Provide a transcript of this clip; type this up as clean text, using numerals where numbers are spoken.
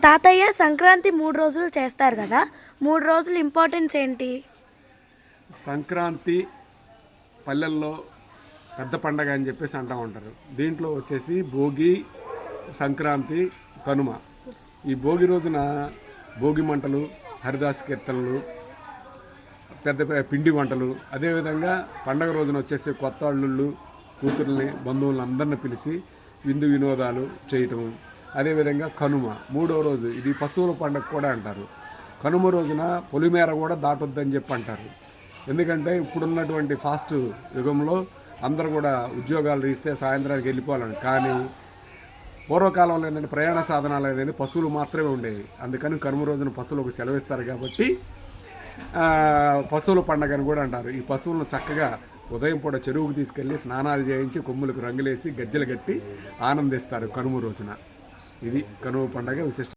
తాతయ్య సంక్రాంతి 3 రోజులు చేస్తారు కదా, 3 రోజులు ఇంపార్టెన్స్ ఏంటి? సంక్రాంతి పల్లెల్లో పెద్ద పండగ అని చెప్పేసి అంటూ ఉంటారు. దీంట్లో వచ్చేసి భోగి, సంక్రాంతి, కనుమ. ఈ భోగి రోజున భోగి మంటలు, హరిదాస్ కీర్తనలు, పెద్ద పిండి వంటలు, అదేవిధంగా పండగ రోజున వచ్చేసి కొత్త అల్లుళ్ళు, కూతుర్ని, బంధువులను అందరిని పిలిచి విందు వినోదాలు చేయటం. అదేవిధంగా కనుమ 3వ రోజు, ఇది పశువుల పండుగ కూడా అంటారు. కనుమ రోజున పొలిమేర కూడా దాటొద్దని చెప్పి అంటారు. ఎందుకంటే ఇప్పుడున్నటువంటి ఫాస్ట్ యుగంలో అందరూ కూడా ఉద్యోగాలు ఇస్తే సాయంత్రానికి వెళ్ళిపోవాలని, కానీ పూర్వకాలంలో ఏంటంటే ప్రయాణ సాధనాలు అనేది పశువులు మాత్రమే ఉండేవి. అందుకని కనుమ రోజున పశువులకు సెలవిస్తారు కాబట్టి పశువుల పండగ అని కూడా అంటారు. ఈ పశువులను చక్కగా ఉదయం పూట చెరువుకు తీసుకెళ్ళి స్నానాలు చేయించి కొమ్ములకు రంగులేసి గజ్జలు కట్టి ఆనందిస్తారు కనుమ రోజున. ఇది కనుమ పండగ విశిష్టత.